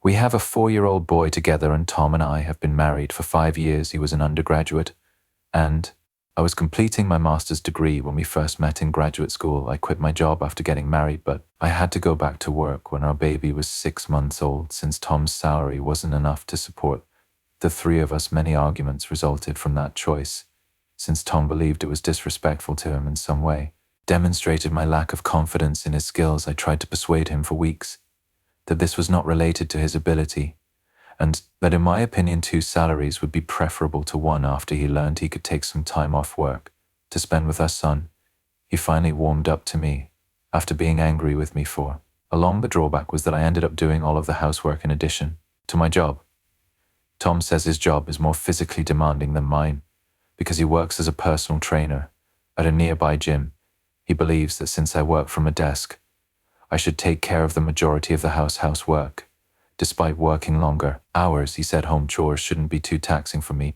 We have a 4-year-old boy together, and Tom and I have been married for 5 years. He was an undergraduate, and I was completing my master's degree when we first met in graduate school. I quit my job after getting married, but I had to go back to work when our baby was 6 months old, since Tom's salary wasn't enough to support the three of us. Many arguments resulted from that choice, since Tom believed it was disrespectful to him in some way. Demonstrated my lack of confidence in his skills. I tried to persuade him for weeks that this was not related to his ability, and that in my opinion 2 salaries would be preferable to 1 after he learned he could take some time off work to spend with our son. He finally warmed up to me after being angry with me for long. The drawback was that I ended up doing all of the housework in addition to my job. Tom says his job is more physically demanding than mine because he works as a personal trainer at a nearby gym. He believes that since I work from a desk, I should take care of the majority of the housework. Despite working longer hours, he said home chores shouldn't be too taxing for me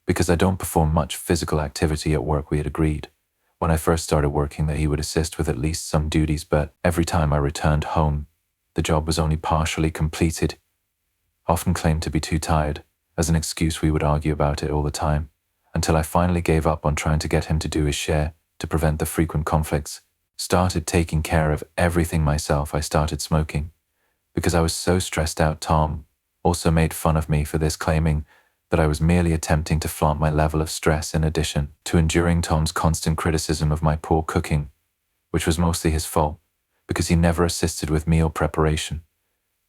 because I don't perform much physical activity at work. We had agreed when I first started working that he would assist with at least some duties, but every time I returned home, the job was only partially completed. Often claimed to be too tired. As an excuse, we would argue about it all the time, until I finally gave up on trying to get him to do his share to prevent the frequent conflicts. Started taking care of everything myself. I started smoking because I was so stressed out. Tom also made fun of me for this, claiming that I was merely attempting to flaunt my level of stress in addition to enduring Tom's constant criticism of my poor cooking, which was mostly his fault because he never assisted with meal preparation,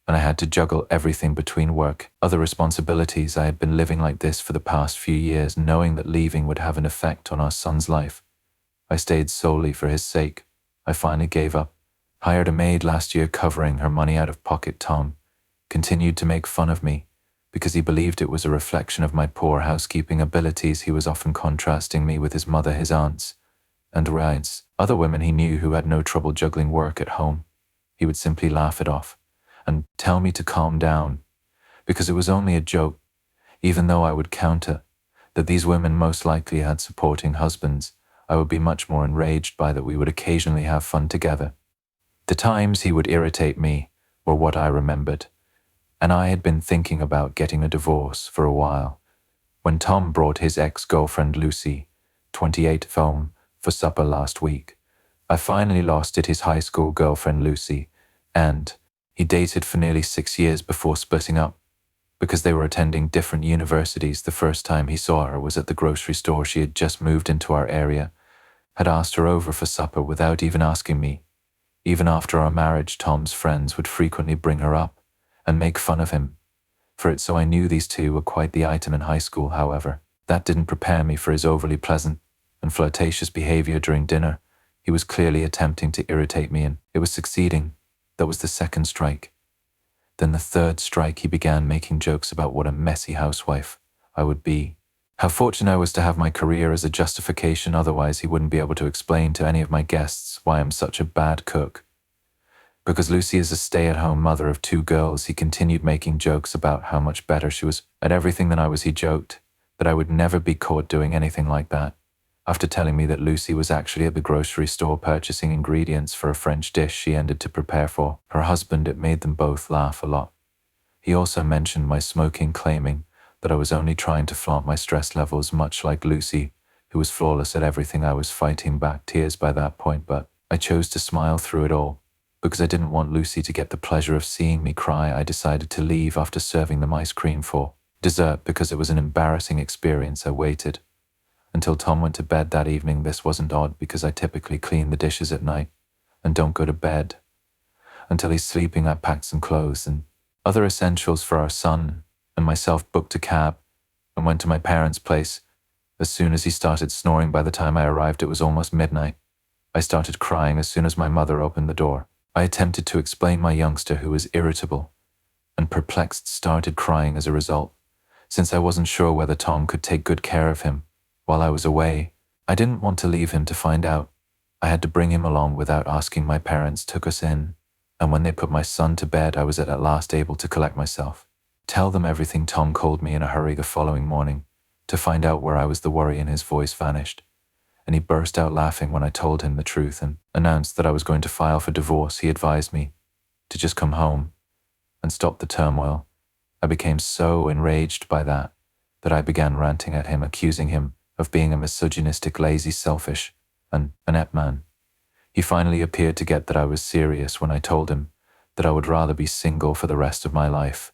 and I had to juggle everything between work, other responsibilities. I had been living like this for the past few years, knowing that leaving would have an effect on our son's life. I stayed solely for his sake. I finally gave up. Hired a maid last year, covering her money out of pocket. Tom continued to make fun of me because he believed it was a reflection of my poor housekeeping abilities. He was often contrasting me with his mother, his aunts, and other women he knew who had no trouble juggling work at home. He would simply laugh it off and tell me to calm down because it was only a joke, even though I would counter that these women most likely had supporting husbands. I would be much more enraged by that we would occasionally have fun together. The times he would irritate me were what I remembered, and I had been thinking about getting a divorce for a while when Tom brought his ex-girlfriend Lucy, 28, home for supper last week. I finally lost it. His high school girlfriend Lucy, and he dated for nearly 6 years before splitting up because they were attending different universities. The first time he saw her was at the grocery store. She had just moved into our area, had asked her over for supper without even asking me. Even after our marriage, Tom's friends would frequently bring her up and make fun of him for it, so I knew these two were quite the item in high school. However, that didn't prepare me for his overly pleasant and flirtatious behavior during dinner. He was clearly attempting to irritate me, and it was succeeding. That was the 2nd strike. Then the 3rd strike, he began making jokes about what a messy housewife I would be. How fortunate I was to have my career as a justification, otherwise he wouldn't be able to explain to any of my guests why I'm such a bad cook. Because Lucy is a stay-at-home mother of 2 girls, he continued making jokes about how much better she was at everything than I was. He joked that I would never be caught doing anything like that, after telling me that Lucy was actually at the grocery store purchasing ingredients for a French dish she ended to prepare for her husband. It made them both laugh a lot. He also mentioned my smoking, claiming that I was only trying to flaunt my stress levels, much like Lucy, who was flawless at everything. I was fighting back tears by that point, but I chose to smile through it all because I didn't want Lucy to get the pleasure of seeing me cry. I decided to leave after serving them ice cream for dessert because it was an embarrassing experience. I waited until Tom went to bed that evening. This wasn't odd because I typically clean the dishes at night and don't go to bed until he's sleeping. I packed some clothes and other essentials for our son and myself, booked a cab, and went to my parents' place. As soon as he started snoring, by the time I arrived, it was almost midnight. I started crying as soon as my mother opened the door. I attempted to explain. My youngster, who was irritable and perplexed, started crying as a result. Since I wasn't sure whether Tom could take good care of him while I was away, I didn't want to leave him to find out. I had to bring him along without asking. My parents took us in, and when they put my son to bed, I was at last able to collect myself. Tell them everything. Tom called me in a hurry the following morning to find out where I was. The worry in his voice vanished, and he burst out laughing when I told him the truth and announced that I was going to file for divorce. He advised me to just come home and stop the turmoil. I became so enraged by that I began ranting at him, accusing him of being a misogynistic, lazy, selfish, and inept man. He finally appeared to get that I was serious when I told him that I would rather be single for the rest of my life.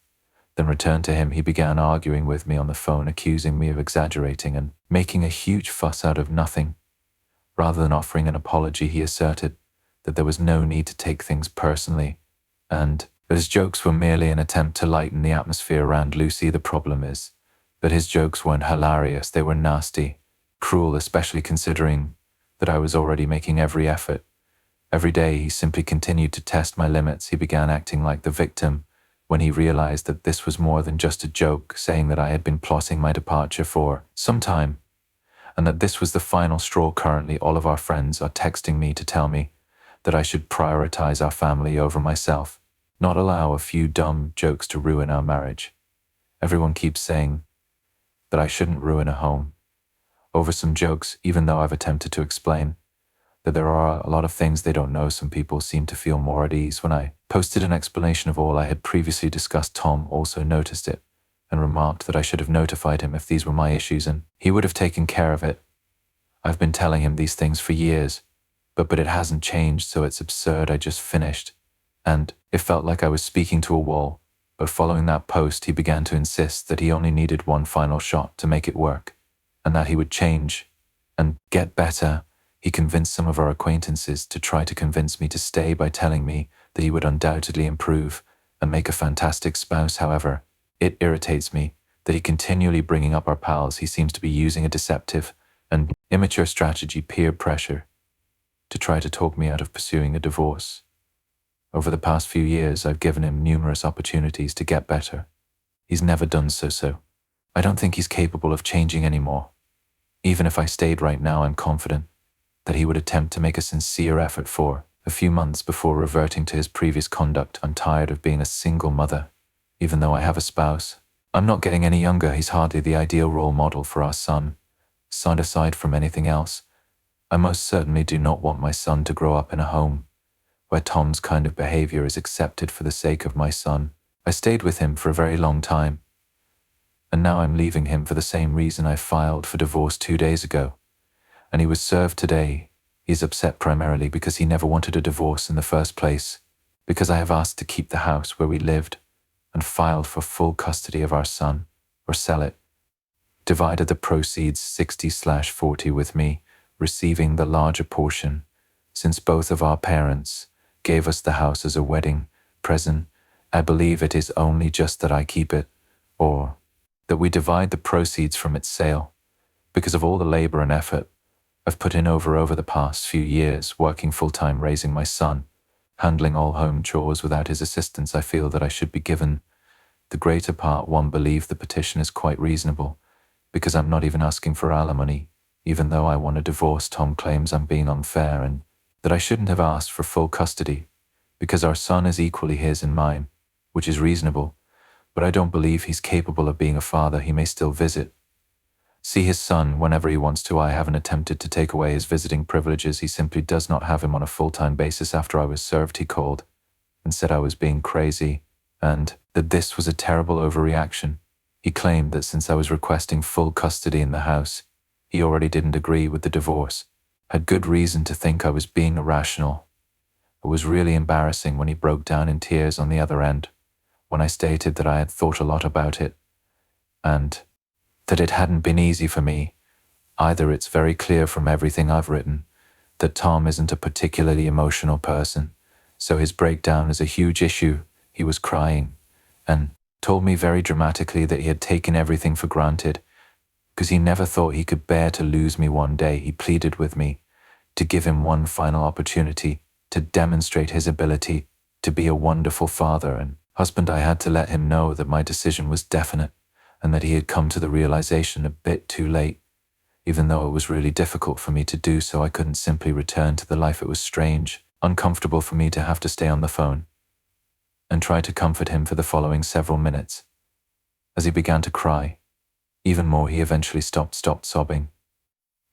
Then returned to him, he began arguing with me on the phone, accusing me of exaggerating and making a huge fuss out of nothing. Rather than offering an apology, he asserted that there was no need to take things personally, and that his jokes were merely an attempt to lighten the atmosphere around Lucy. The problem is that his jokes weren't hilarious, they were nasty, cruel, especially considering that I was already making every effort. Every day he simply continued to test my limits. He began acting like the victim when he realized that this was more than just a joke, saying that I had been plotting my departure for some time, and that this was the final straw. Currently, all of our friends are texting me to tell me that I should prioritize our family over myself, not allow a few dumb jokes to ruin our marriage. Everyone keeps saying that I shouldn't ruin a home over some jokes, even though I've attempted to explain that there are a lot of things they don't know. Some people seem to feel more at ease. When I posted an explanation of all I had previously discussed, Tom also noticed it and remarked that I should have notified him if these were my issues and he would have taken care of it. I've been telling him these things for years, but it hasn't changed, so it's absurd. I just finished, and it felt like I was speaking to a wall. But following that post, he began to insist that he only needed one final shot to make it work, and that he would change and get better. He convinced some of our acquaintances to try to convince me to stay by telling me that he would undoubtedly improve and make a fantastic spouse. However, it irritates me that he continually bringing up our pals. He seems to be using a deceptive and immature strategy, peer pressure, to try to talk me out of pursuing a divorce. Over the past few years, I've given him numerous opportunities to get better. He's never done so. I don't think he's capable of changing anymore. Even if I stayed right now, I'm confident that he would attempt to make a sincere effort. For a few months before reverting to his previous conduct. I'm tired of being a single mother, even though I have a spouse. I'm not getting any younger. He's hardly the ideal role model for our son. Aside from anything else, I most certainly do not want my son to grow up in a home where Tom's kind of behavior is accepted for the sake of my son. I stayed with him for a very long time, and now I'm leaving him for the same reason I filed for divorce 2 days ago. And he was served today. He's upset primarily because he never wanted a divorce in the first place, because I have asked to keep the house where we lived and filed for full custody of our son, or sell it. Divided the proceeds 60/40 with me, receiving the larger portion, since both of our parents gave us the house as a wedding present. I believe it is only just that I keep it, or that we divide the proceeds from its sale, because of all the labor and effort I've put in over the past few years, working full-time, raising my son, handling all home chores without his assistance. I feel that I should be given the greater part. One, believe the petition is quite reasonable, because I'm not even asking for alimony, even though I want a divorce. Tom claims I'm being unfair and that I shouldn't have asked for full custody, because our son is equally his and mine, which is reasonable, but I don't believe he's capable of being a father. He may still see his son whenever he wants to. I haven't attempted to take away his visiting privileges. He simply does not have him on a full-time basis. After I was served, he called and said I was being crazy and that this was a terrible overreaction. He claimed that since I was requesting full custody in the house, he already didn't agree with the divorce. Had good reason to think I was being irrational. It was really embarrassing when he broke down in tears on the other end, when I stated that I had thought a lot about it and that it hadn't been easy for me either. It's very clear from everything I've written that Tom isn't a particularly emotional person, so his breakdown is a huge issue. He was crying and told me very dramatically that he had taken everything for granted because he never thought he could bear to lose me one day. He pleaded with me to give him one final opportunity to demonstrate his ability to be a wonderful father and husband. I had to let him know that my decision was definite and that he had come to the realization a bit too late. Even though it was really difficult for me to do so, I couldn't simply return to the life. It was strange, uncomfortable for me to have to stay on the phone and try to comfort him for the following several minutes. As he began to cry even more, he eventually stopped sobbing,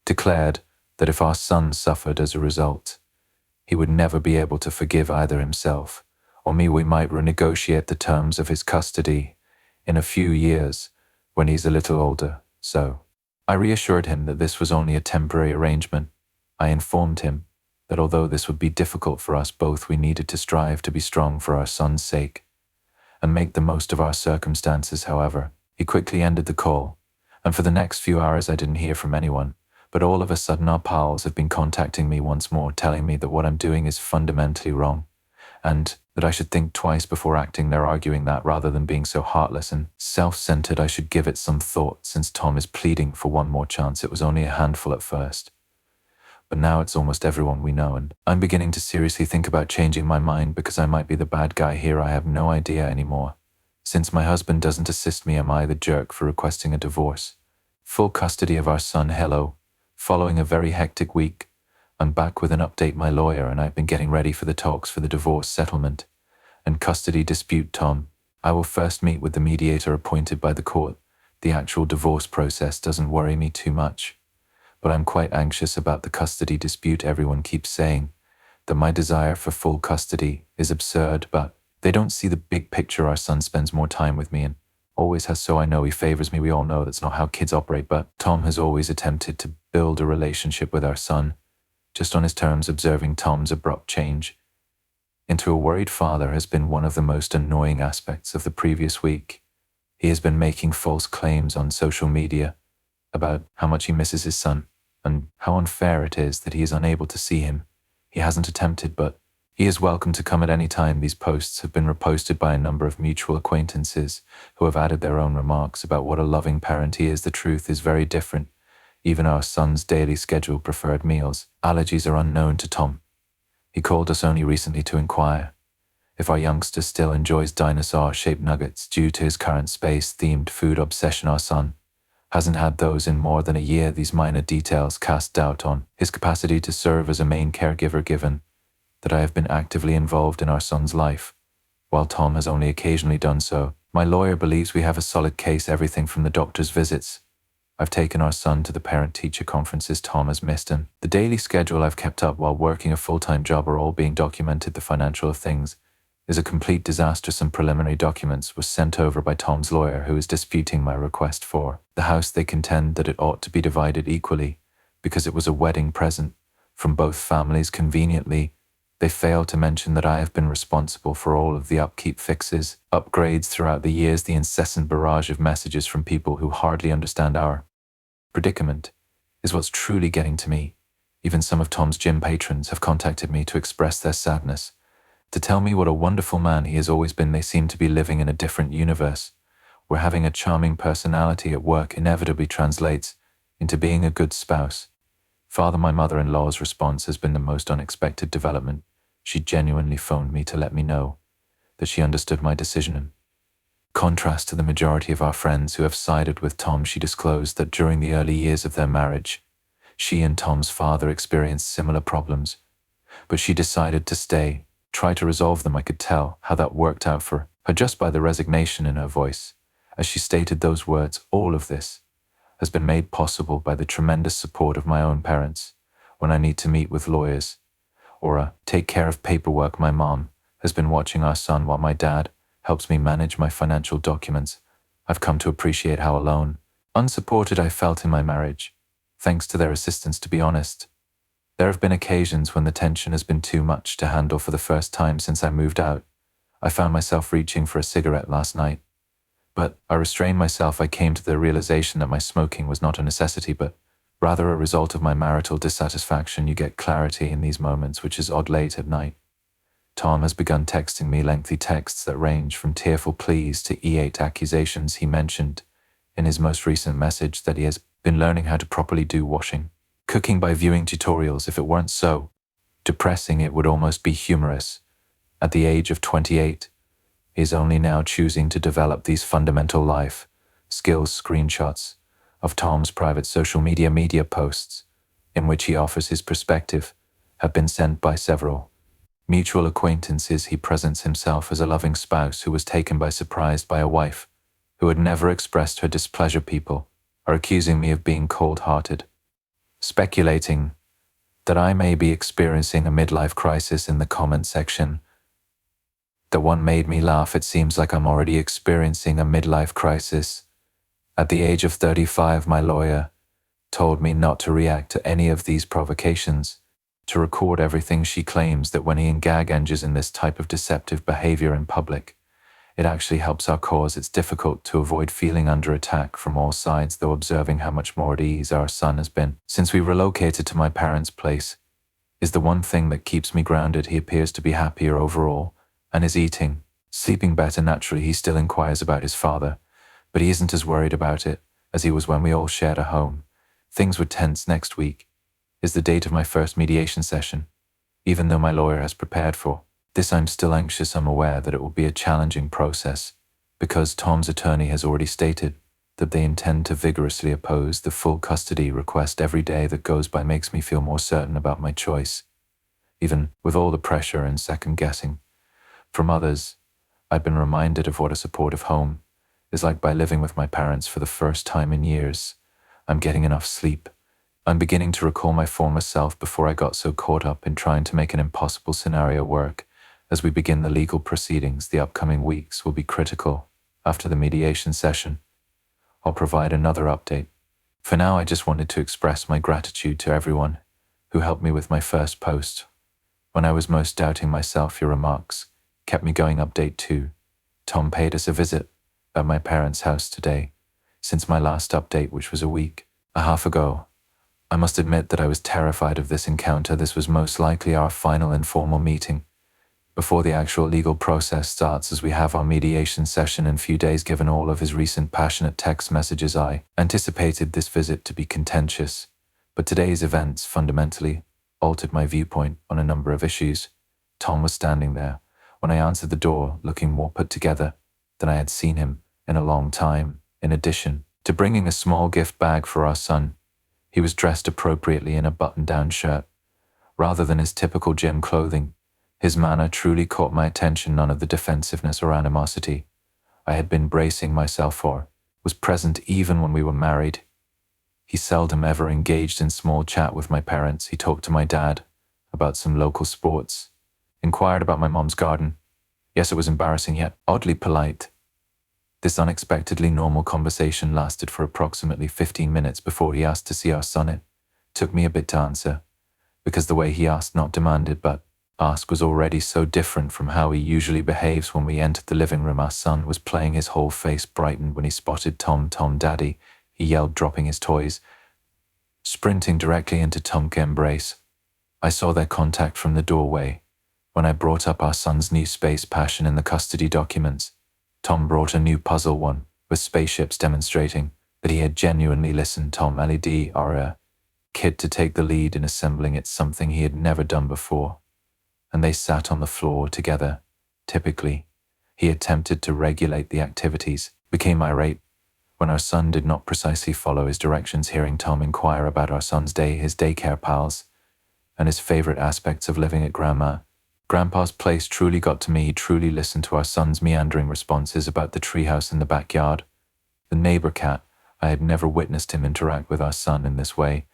declared that if our son suffered as a result, he would never be able to forgive either himself Or me, we might renegotiate the terms of his custody in a few years when he's a little older. So I reassured him that this was only a temporary arrangement. I informed him that although this would be difficult for us both, we needed to strive to be strong for our son's sake and make the most of our circumstances. However, he quickly ended the call, and for the next few hours I didn't hear from anyone. But all of a sudden our pals have been contacting me once more, telling me that what I'm doing is fundamentally wrong, and that I should think twice before acting. They're arguing that rather than being so heartless and self-centered, I should give it some thought, since Tom is pleading for one more chance. It was only a handful at first, but now it's almost everyone we know, and I'm beginning to seriously think about changing my mind because I might be the bad guy here. I have no idea anymore. Since my husband doesn't assist me, am I the jerk for requesting a divorce? Full custody of our son. Hello. Following a very hectic week, I'm back with an update. My lawyer and I've been getting ready for the talks for the divorce settlement and custody dispute. Tom, I will first meet with the mediator appointed by the court. The actual divorce process doesn't worry me too much, but I'm quite anxious about the custody dispute. Everyone keeps saying that my desire for full custody is absurd, but they don't see the big picture. Our son spends more time with me and always has, so I know he favors me. We all know that's not how kids operate, but Tom has always attempted to build a relationship with our son, just on his terms. Observing Tom's abrupt change into a worried father has been one of the most annoying aspects of the previous week. He has been making false claims on social media about how much he misses his son and how unfair it is that he is unable to see him. He hasn't attempted, but he is welcome to come at any time. These posts have been reposted by a number of mutual acquaintances who have added their own remarks about what a loving parent he is. The truth is very different. Even our son's daily schedule, preferred meals, allergies are unknown to Tom. He called us only recently to inquire if our youngster still enjoys dinosaur-shaped nuggets due to his current space-themed food obsession. Our son hasn't had those in more than a year. These minor details cast doubt on his capacity to serve as a main caregiver, given that I have been actively involved in our son's life, while Tom has only occasionally done so. My lawyer believes we have a solid case. Everything from the doctor's visits I've taken our son to the parent-teacher conferences Tom has missed, and the daily schedule I've kept up while working a full-time job are all being documented. The financial of things is a complete disaster. Some preliminary documents were sent over by Tom's lawyer, who is disputing my request for the house. They contend that it ought to be divided equally because it was a wedding present from both families. Conveniently, they fail to mention that I have been responsible for all of the upkeep, fixes, upgrades throughout the years. The incessant barrage of messages from people who hardly understand our predicament is what's truly getting to me. Even some of Tom's gym patrons have contacted me to express their sadness, to tell me what a wonderful man he has always been. They seem to be living in a different universe, where having a charming personality at work inevitably translates into being a good spouse. Father, my mother-in-law's response has been the most unexpected development. She genuinely phoned me to let me know that she understood my decision. In contrast to the majority of our friends who have sided with Tom, she disclosed that during the early years of their marriage, she and Tom's father experienced similar problems, but she decided to stay, try to resolve them. I could tell how that worked out for her just by the resignation in her voice as she stated those words. All of this has been made possible by the tremendous support of my own parents. When I need to meet with lawyers or take care of paperwork, my mom has been watching our son while my dad helps me manage my financial documents. I've come to appreciate how alone, unsupported I felt in my marriage, thanks to their assistance. To be honest, there have been occasions when the tension has been too much to handle. For the first time since I moved out, I found myself reaching for a cigarette last night, but I restrained myself. I came to the realization that my smoking was not a necessity, but rather a result of my marital dissatisfaction. You get clarity in these moments, which is odd. Late at night, Tom has begun texting me lengthy texts that range from tearful pleas to E8 accusations. He mentioned in his most recent message that he has been learning how to properly do washing, cooking by viewing tutorials. If it weren't so depressing, it would almost be humorous. At the age of 28, he is only now choosing to develop these fundamental life skills. Screenshots of Tom's private social media posts, in which he offers his perspective, have been sent by several mutual acquaintances. He presents himself as a loving spouse who was taken by surprise by a wife who had never expressed her displeasure. People are accusing me of being cold-hearted, speculating that I may be experiencing a midlife crisis. In the comment section, The one made me laugh. It seems like I'm already experiencing a midlife crisis. At the age of 35, my lawyer told me not to react to any of these provocations, to record everything. She claims that when he engages in this type of deceptive behavior in public, it actually helps our cause. It's difficult to avoid feeling under attack from all sides, though observing how much more at ease our son has been since we relocated to my parents' place is the one thing that keeps me grounded. He appears to be happier overall and is eating, sleeping better. Naturally, he still inquires about his father, but he isn't as worried about it as he was when we all shared a home. Things were tense. Next week is the date of my first mediation session. Even though my lawyer has prepared for this, I'm still anxious. I'm aware that it will be a challenging process because Tom's attorney has already stated that they intend to vigorously oppose the full custody request. Every day that goes by makes me feel more certain about my choice. Even with all the pressure and second guessing from others, I've been reminded of what a supportive home is like by living with my parents for the first time in years. I'm getting enough sleep. I'm beginning to recall my former self before I got so caught up in trying to make an impossible scenario work. As we begin the legal proceedings, the upcoming weeks will be critical. After the mediation session, I'll provide another update. For now, I just wanted to express my gratitude to everyone who helped me with my first post. When I was most doubting myself, your remarks kept me going. Update 2. Tom paid us a visit at my parents' house today. Since my last update, which was a week and a half ago, I must admit that I was terrified of this encounter. This was most likely our final informal meeting before the actual legal process starts, as we have our mediation session in a few days. Given all of his recent passionate text messages, I anticipated this visit to be contentious, but today's events fundamentally altered my viewpoint on a number of issues. Tom was standing there when I answered the door, looking more put together than I had seen him in a long time. In addition to bringing a small gift bag for our son, he was dressed appropriately in a button-down shirt, rather than his typical gym clothing. His manner truly caught my attention. None of the defensiveness or animosity I had been bracing myself for was present even when we were married. He seldom ever engaged in small chat with my parents. He talked to my dad about some local sports, inquired about my mom's garden. Yes, it was embarrassing yet oddly polite. This unexpectedly normal conversation lasted for approximately 15 minutes before he asked to see our son. It took me a bit to answer, because the way he asked, not demanded, but asked, was already so different from how he usually behaves. When we entered the living room, our son was playing. His whole face brightened when he spotted Tom. Tom, Daddy, he yelled, dropping his toys, sprinting directly into Tom's embrace. I saw their contact from the doorway. When I brought up our son's new space passion in the custody documents, Tom brought a new puzzle, one with spaceships, demonstrating that he had genuinely listened. Tom led our kid to take the lead in assembling it, something he had never done before, and they sat on the floor together. Typically, he attempted to regulate the activities, became irate when our son did not precisely follow his directions. Hearing Tom inquire about our son's day, his daycare pals, and his favorite aspects of living at Grandpa's place truly got to me. He truly listened to our son's meandering responses about the treehouse in the backyard. The neighbor cat, I had never witnessed him interact with our son in this way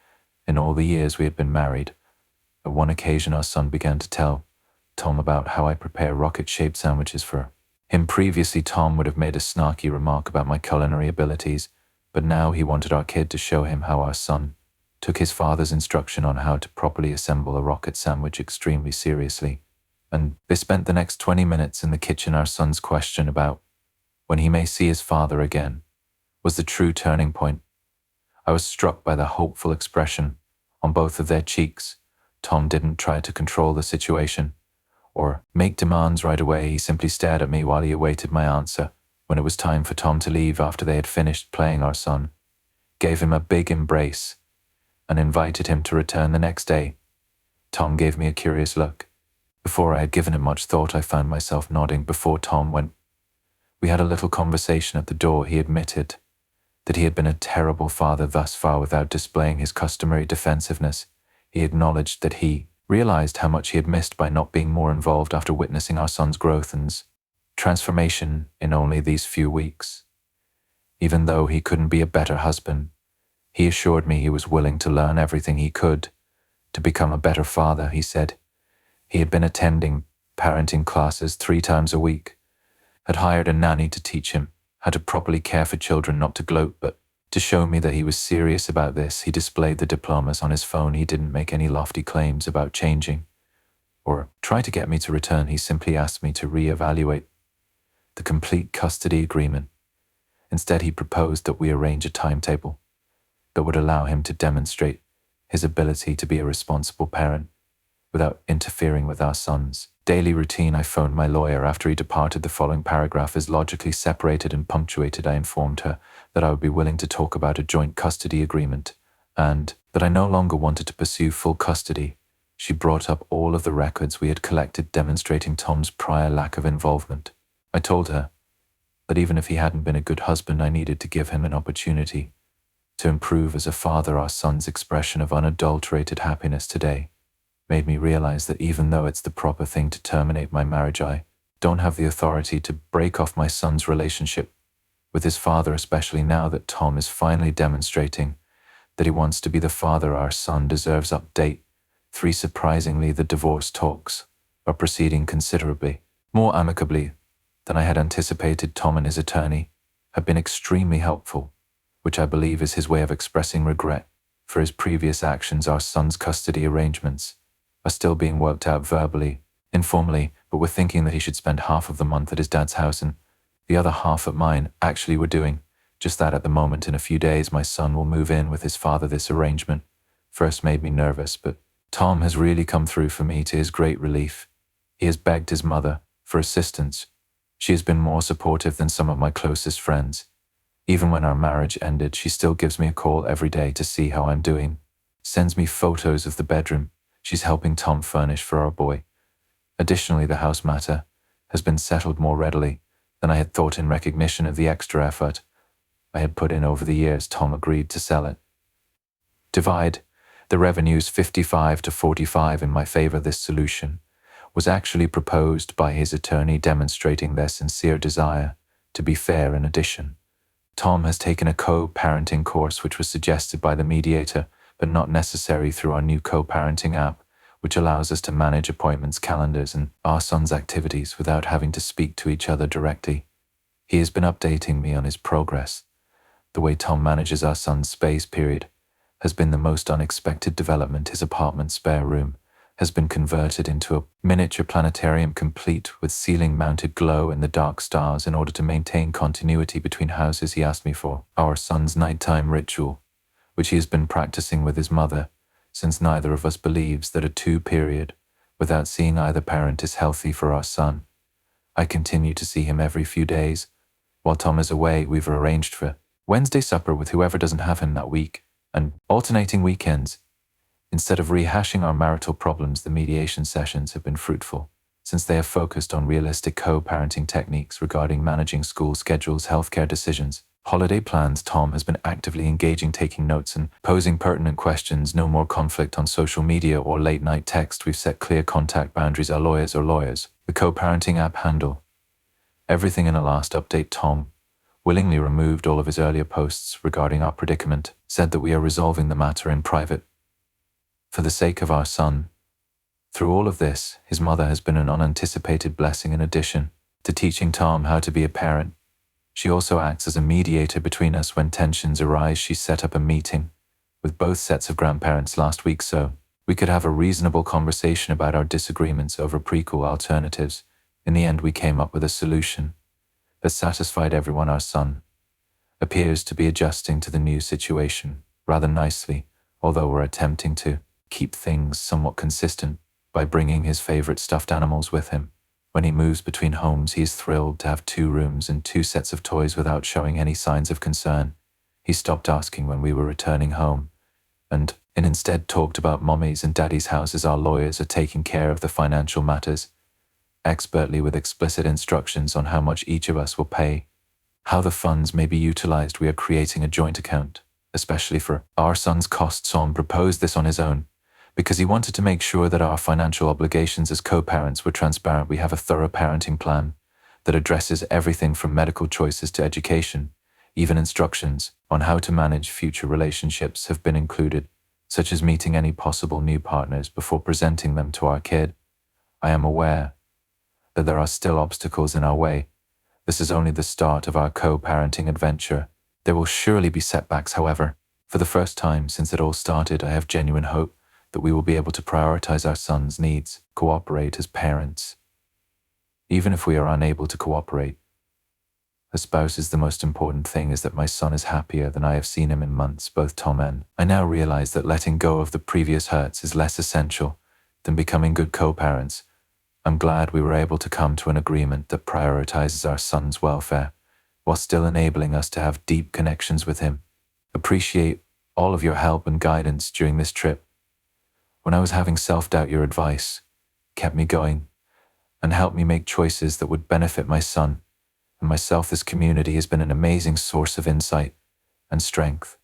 in all the years we had been married. At one occasion, our son began to tell Tom about how I prepare rocket-shaped sandwiches for him. Previously, Tom would have made a snarky remark about my culinary abilities, but now he wanted our kid to show him how our son took his father's instruction on how to properly assemble a rocket sandwich extremely seriously. And they spent the next 20 minutes in the kitchen. Our son's question about when he may see his father again was the true turning point. I was struck by the hopeful expression on both of their cheeks. Tom didn't try to control the situation or make demands right away. He simply stared at me while he awaited my answer. When it was time for Tom to leave after they had finished playing, our son gave him a big embrace and invited him to return the next day. Tom gave me a curious look. Before I had given it much thought, I found myself nodding before Tom went. We had a little conversation at the door. He admitted that he had been a terrible father thus far without displaying his customary defensiveness. He acknowledged that he realized how much he had missed by not being more involved after witnessing our son's growth and transformation in only these few weeks. Even though he couldn't be a better husband, he assured me he was willing to learn everything he could to become a better father. He said he had been attending parenting classes 3 times a week, had hired a nanny to teach him how to properly care for children, not to gloat, but to show me that he was serious about this. He displayed the diplomas on his phone. He didn't make any lofty claims about changing or try to get me to return. He simply asked me to re-evaluate the complete custody agreement. Instead, he proposed that we arrange a timetable that would allow him to demonstrate his ability to be a responsible parent without interfering with our son's daily routine. I phoned my lawyer after he departed. The following paragraph is logically separated and punctuated. I informed her that I would be willing to talk about a joint custody agreement and that I no longer wanted to pursue full custody. She brought up all of the records we had collected demonstrating Tom's prior lack of involvement. I told her that even if he hadn't been a good husband, I needed to give him an opportunity to improve as a father. Our son's expression of unadulterated happiness today made me realize that even though it's the proper thing to terminate my marriage, I don't have the authority to break off my son's relationship with his father, especially now that Tom is finally demonstrating that he wants to be the father our son deserves. Update 3. Surprisingly, the divorce talks are proceeding considerably more amicably than I had anticipated. Tom and his attorney have been extremely helpful, which I believe is his way of expressing regret for his previous actions. Our son's custody arrangements are still being worked out verbally, informally, but we're thinking that he should spend half of the month at his dad's house and the other half at mine. Actually, we're doing just that at the moment. In a few days, my son will move in with his father. This arrangement first made me nervous, but Tom has really come through for me to his great relief. He has begged his mother for assistance. She has been more supportive than some of my closest friends. Even when our marriage ended, she still gives me a call every day to see how I'm doing, sends me photos of the bedroom she's helping Tom furnish for our boy. Additionally, the house matter has been settled more readily than I had thought. In recognition of the extra effort I had put in over the years, Tom agreed to sell it. Divide the revenues 55 to 45 in my favor. This solution was actually proposed by his attorney, demonstrating their sincere desire to be fair. In addition, Tom has taken a co-parenting course which was suggested by the mediator, but not necessary, through our new co-parenting app, which allows us to manage appointments, calendars, and our son's activities without having to speak to each other directly. He has been updating me on his progress. The way Tom manages our son's space period has been the most unexpected development. His apartment spare room has been converted into a miniature planetarium complete with ceiling-mounted glow in the dark stars. In order to maintain continuity between houses, he asked me for our son's nighttime ritual, which he has been practicing with his mother, since neither of us believes that a 2-period without seeing either parent is healthy for our son. I continue to see him every few days. While Tom is away, we've arranged for Wednesday supper with whoever doesn't have him that week, and alternating weekends. Instead of rehashing our marital problems, the mediation sessions have been fruitful, since they have focused on realistic co-parenting techniques regarding managing school schedules, healthcare decisions, holiday plans. Tom has been actively engaging, taking notes, and posing pertinent questions. No more conflict on social media or late-night text. We've set clear contact boundaries. Our lawyers are lawyers. The co-parenting app handle everything. In a last update, Tom willingly removed all of his earlier posts regarding our predicament, said that we are resolving the matter in private for the sake of our son. Through all of this, his mother has been an unanticipated blessing. In addition to teaching Tom how to be a parent, she also acts as a mediator between us when tensions arise. She set up a meeting with both sets of grandparents last week so we could have a reasonable conversation about our disagreements over prequel alternatives. In the end, we came up with a solution that satisfied everyone. Our son appears to be adjusting to the new situation rather nicely, although we're attempting to keep things somewhat consistent by bringing his favorite stuffed animals with him. When he moves between homes, he is thrilled to have 2 rooms and 2 sets of toys without showing any signs of concern. He stopped asking when we were returning home and instead talked about mommy's and daddy's houses. Our lawyers are taking care of the financial matters expertly, with explicit instructions on how much each of us will pay, how the funds may be utilized. We are creating a joint account, especially for our son's costs. Tom proposed this on his own because he wanted to make sure that our financial obligations as co-parents were transparent. We have a thorough parenting plan that addresses everything from medical choices to education. Even instructions on how to manage future relationships have been included, such as meeting any possible new partners before presenting them to our kid. I am aware that there are still obstacles in our way. This is only the start of our co-parenting adventure. There will surely be setbacks, however. For the first time since it all started, I have genuine hope that we will be able to prioritize our son's needs, cooperate as parents. Even if we are unable to cooperate, a spouse is the most important thing is that my son is happier than I have seen him in months, both Tom and I now realize that letting go of the previous hurts is less essential than becoming good co-parents. I'm glad we were able to come to an agreement that prioritizes our son's welfare, while still enabling us to have deep connections with him. Appreciate all of your help and guidance during this trip. When I was having self-doubt, your advice kept me going and helped me make choices that would benefit my son and myself. This community has been an amazing source of insight and strength.